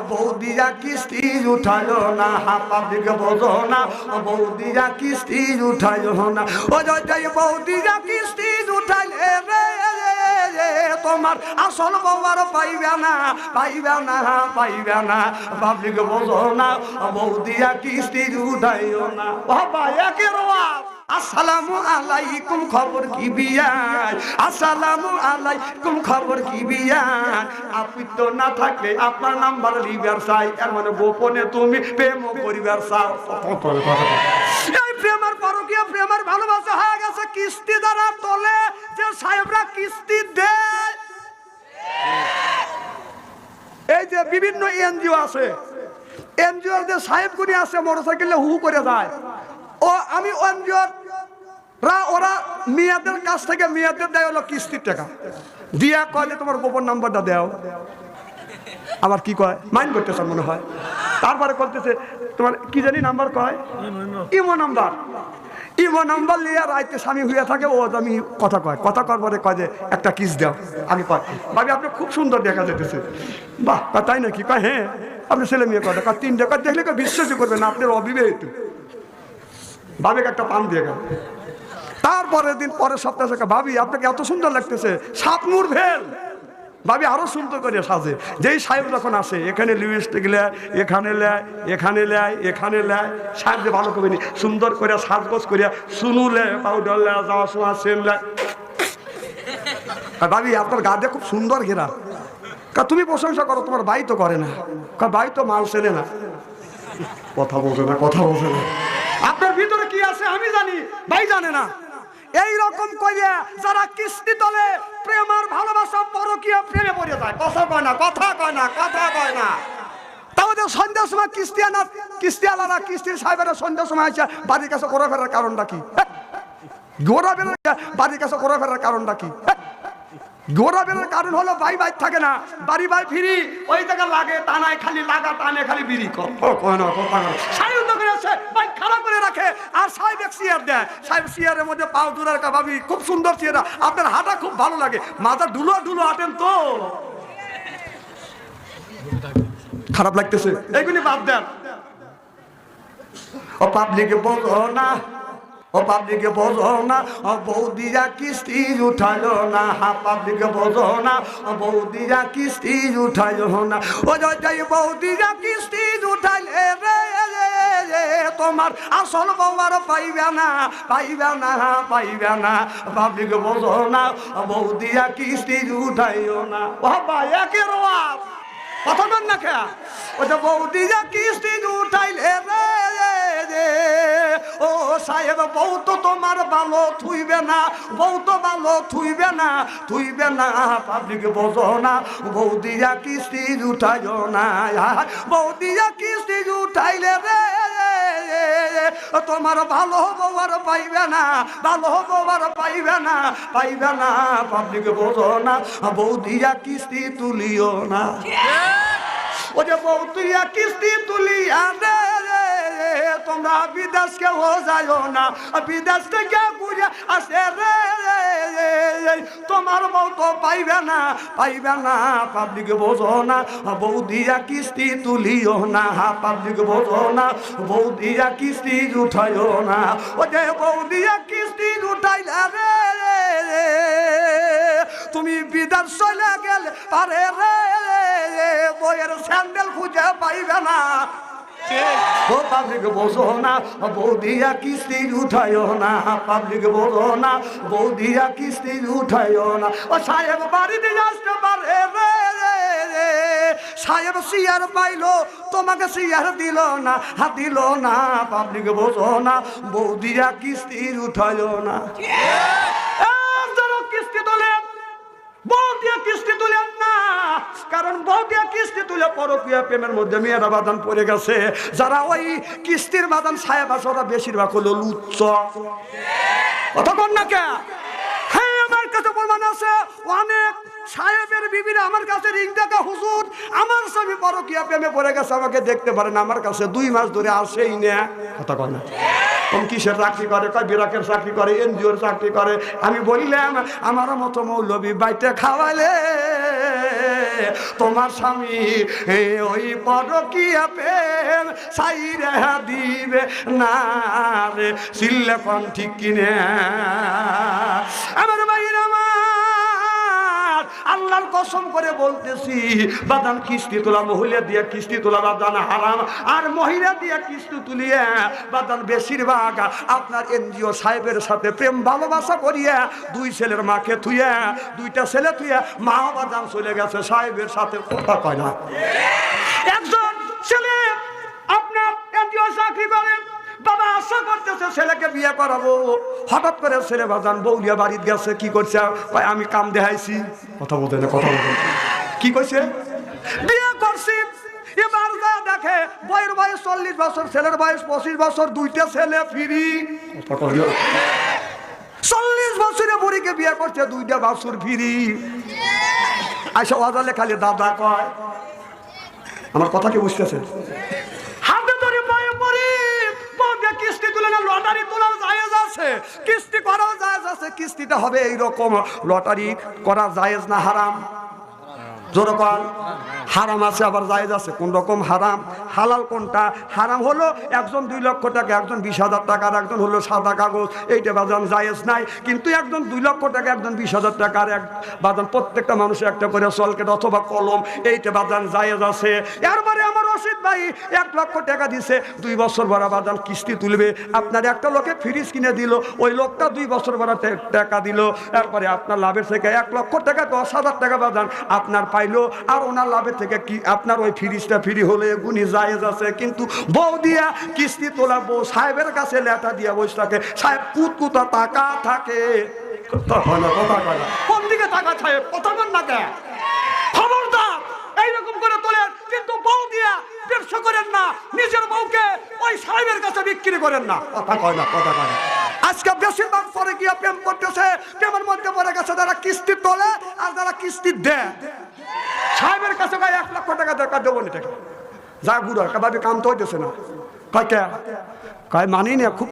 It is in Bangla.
বৌদিরা কিস্তি উঠালো না, পাবলিক বোঝো না, বৌদিরা কিস্তি উঠালো না। ও যাই বৌদিরা কিস্তি উঠাইলে রে তোমার আসল বউয়ার পাইবে না, পাইবে না, পাইবে না। পাবলিক বোঝো না, বৌদিরা কিস্তি উঠাইও না। বাবা একের ওয়াজ আসসালামু আলাইকুম, খবর কি বিয়াই? আসসালামু আলাইকুম, খবর কি বিয়াই? আপনি তো না থাকলে আপনার নাম্বার লিবার চাই, এর মানে গোপনে তুমি প্রেম করিবার চাও। এই প্রেমের পরকীয়া, প্রেমের ভালোবাসা হয়ে গেছে কিস্তি দ্বারা তোলে, যে সাহেবরা কিস্তি দেয়। এই যে বিভিন্ন এনজিও আছে, এনজিওর যে সাহেবগুলি আছে মোটরসাইকেলে হু করে যায়, ও আমি এনজিওর ওরা মেয়েদের কাছ থেকে মেয়েদের দেয় হলো কিস্তির টাকা দিয়া, কয় যে তোমার গোপন নাম্বারটা দাও। আবার কি কয় মাইন্ড করতেছে মনে হয়, তারপরে করতেছে তোমার কি জানি নাম্বার কয়, ইমো নাম্বার। ইমো নাম্বার নিয়ে রাইতে স্বামী হইয়া থাকে, ও আমি কথা কয়, কথা কর পরে কয় যে একটা কিস দাও। আমি কয় ভাবি আপনি খুব সুন্দর দেখা যেতেছে। বাহ, তাই নাকি? কয় হ্যাঁ। আপনি ছেলে মেয়ে কয় তিন টাকা দেখলে কেউ বিশ্বাসই করবে না, আপনার অবিবাহিত। ভাবিকে একটা পান দিয়ে গেল। তারপরে দিন পরের সপ্তাহে ভাবি আপনাকে এত সুন্দর লাগতেছে, সাতমুর ভেল। ভাবি আরো সুন্দর করে সাজে। যেই সাহেব যখন আসে, এখানে লিপস্টিক লেয়, এখানে লেয়, এখানে লেয়, এখানে লেয়, সাহেব যে ভালো করে নি সুন্দর করে সাজগোজ করিয়া শুনু লেয়, পাউডার লেয়, যাওয়ার সময় সেন লেয়। ভাবি আপনার গা দিয়ে খুব সুন্দর ঘেরা। তুমি প্রশংসা করো, তোমার ভাই তো করে না। ভাই তো মাল চেনে না, কথা বলছে না, কথা বলছে না। আপনার ভিতরে কি আছে আমি জানি, ভাই জানে না। এই রকম কইয়া যারা কিস্তি তোলে, প্রেম আর ভালোবাসা পরকীয়া প্রেমে পড়ে যায়। কথা কয় না, কথা কয় না, কথা কয় না। তাহলে সন্ধ্যার সময় কিস্তিওয়ালারা কিস্তির সাহেবেরা সন্ধ্যার সময় আসে বাড়ির কাছে ঘোরা ফেরার কারণটা কি? ঘোরা ফেরার বাড়ির কাছে ঘোরা ফেরার কারণটা কি? ঘোরা বেরোর কারণ হলো ভাই ভাই থাকে না, বাড়ি ভাই ফিরি ওই জায়গা লাগে টানায়, খালি লাগা টানে, খালি বিড়ি ভাই খারাপ করে রাখে। আর সাহেব এক চেয়ার দেয়, সাহেব চেয়ারের মধ্যে পাও দূরের ভাবি খুব সুন্দর চেয়ার, আপনার হাঁটা খুব ভালো লাগে, মাথা ঢুলো ঢুলো হাঁটেন তো খারাপ লাগতেছে, এইগুলি বাদ দেন। ও পাবলিকে বলো না, ও পাবলিকে বোঝো না, বৌদিরা কিস্তি উঠালো না, পাবলিকে বোঝো না, বৌদিরা কিস্তি উঠালো না। ও যাই বৌদিরা কিস্তি উঠাইলে রে তোমার আসল বউয়ার পাইবে না, পাইবে না, পাইবে না। পাবলিকে বোঝো না, বৌদিরা কিস্তি উঠাইও না। ও ভাই একের ওয়াজ কথা বল না খেয়া। ও যে বৌদিরা কিস্তি উঠাইলে রে ও সাহেব বউ তো তোমার ভালো থুইবে না, বউ তো ভালো থুইবে না, থুইবে না। পাবলিকে বোঝো না, বৌদিরা কিস্তি উঠাইও না, বৌদিরা কিস্তি উঠাইলে রে তোমার ভালো বউয়ার পাইবে না, ভালো বউয়ার পাইবে না, পাইবে না। পাবলিকে বোঝো না, বৌদিরা কিস্তি তুলিও না। ও যে বৌদিরা কিস্তি তুলিয়া রে তোমরা বিদেশ কেউ যাইও না, বিদেশ থেকে ঘুরে আসে রে তোমার বউ তো পাইবে না, পাইবে না। পাবলিকে বোঝো না, বৌদিরা কিস্তি তুলিও না, পাবলিকে বোঝো না, বৌদিরা কিস্তি উঠাইও না। ও যে বৌদিরা কিস্তি উঠাইলে রে তুমি বিদেশ চলে গেলে পারে রে বইয়ের স্যান্ডেল খুঁজে পাইবে না। ও পাবলিকে বোঝো না, বৌদিরা কিস্তি উঠাইও না, পাবলিকে বোঝো না, বৌদিরা কিস্তি উঠাইও না। ও সাহেব বাড়িতে আসতে পারে রে সাহেব চেয়ার পাইলো, তোমাকে চেয়ার দিল না, দিল না। পাবলিকে বোঝো না, বৌদিরা কিস্তি উঠাইও না। কিস্তি তোলেন, বৌদিয়া কিস্তি তুলেন না, কারণ বৌদিয়া কিস্তি তুলে পরকীয়া প্রেমের মধ্যে মেয়েরা বাদান পড়ে গেছে। যারা ওই কিস্তির বাদান সাহেব আছে ওরা বেশিরভাগ হলো লুচ্চ। কথা বল না কে? হ্যাঁ আমার কাছে প্রমাণ আছে, অনেক সাহেবের বিবিরা আমার কাছে রিং দেখা, হুজুর আমার স্বামী পরকীয়া প্রেমে পড়ে গেছে, আমাকে দেখতে পারে না, আমার কাছে 2 মাস ধরে আসেই না। কথা কয় না? কিসের চাকরি করে? কয় বিরাকের চাকরি করে, এনজিওর চাকরি করে। আমি বললাম আমার মতো মৌলবী বাইতে খাওয়ালে তোমার স্বামী ওই পরকীয়া প্রেম সাইরে দিবে না রে, চিল্লা কোন ঠিক কিনে আমার ভাইরা আমার, আল্লাহর কসম করে বলতেছি বাদান কিস্তি তোলা মহিলা দিয়ে কিস্তি তোলা বাদান হারাম, আর মহিলা দিয়ে কিস্তি তুলিয়া বাদান বেশিরভাগ আপনার এনজিও সাহেবের সাথে প্রেম ভালোবাসা করিয়া দুই ছেলের মাকে থুইয়া দুইটা ছেলে থুইয়া মা বাদান চলে গেছে সাহেবের সাথে, কথা কয় না। একজন ছেলে আপনার এনজিও চাকরি করে, বাবা আশা করতেছে ছেলেকে বিয়ে করাবো, হঠাৎ করে ছেলে বাজান বউলিয়া বাড়িতে গেছে, কি করছে আমি কাম দেখাইছি, কথা বলতে না, কথা বলতে কি কইছে বিয়ে করছি। এবার যা দেখে বইয়ের বয়স 40 বছর, ছেলের বয়স 25 বছর, দুইটা ছেলে ফ্রি। 40 বছরে বুড়িকে বিয়ে করছে, দুইটা বাছুর ফ্রি। আইসা ওয়াজালে খালি দাদা কয়, আমার কথা কি বুঝতেছে? হাতে ধরে পায়ে পড়ি বউকে কিস্তি তুলে না, লটারি তোলা জায়েজ আছে, কিস্তি করাও জায়েজ আছে। কিস্তিটা হবে এইরকম, লটারি করা জায়েজ না হারাম? যেরকম হারাম আছে আবার জায়েজ আছে। কোন রকম হারাম হালাল কোনটা? হারাম হলো একজন 2 লক্ষ টাকা, একজন 20,000 টাকা, আর একজন হলো সাদা কাগজ, এইটা বাজান জায়েজ নাই। কিন্তু একজন 2 লক্ষ টাকা, একজন 20,000 টাকা, আর এক বাজান প্রত্যেকটা মানুষের একটা করে সলকেট অথবা কলম, এইটা বাজান জায়েজ আছে। এরপরে আমার রশিদ ভাই 1 লক্ষ টাকা দিছে, 2 বছর ভরা বাজান কিস্তি তুলবে। আপনার একটা লোকে ফ্রিজ কিনে দিল, ওই লোকটা 2 বছর ভরা টাকা দিল, এরপরে আপনার লাভের থেকে 1 লক্ষ টাকা 10,000 টাকা বাজান আপনার পাইলো, আর ওনার লাভের থেকে কি আপনার ওই ফ্রিজটা ফ্রি হলে এগুনি জায়েজ আছে। কিন্তু বউ দিয়া কিস্তি তোলা, বউ সাহেবের কাছে লেটা দিয়া বসে থাকে, সাহেব কুতকুতা টাকা থাকে, কোন দিকে টাকা সাহেব কথা বল না কে? খবরদার এইরকম করে তোলেন, কিন্তু বউ দিয়া ব্যবসা করেন না, নিজের বউকে ওই সাহেবের কাছে বিক্রি করেন না, কথা কয় না, কথা কয় না। আজকে বেশিরভাগ পরে গিয়া প্রেম করতেছে, প্রেমের মধ্যে পড়ে গেছে যারা কিস্তি তোলে আর যারা কিস্তি দেয়। সাহেবের কাছে 1 লক্ষ টাকা দরকার, দেবো না টাকা, যা গুড়া কাবাবি কাম তো হইতেছে না, কয় কে কয় মানি না, খুব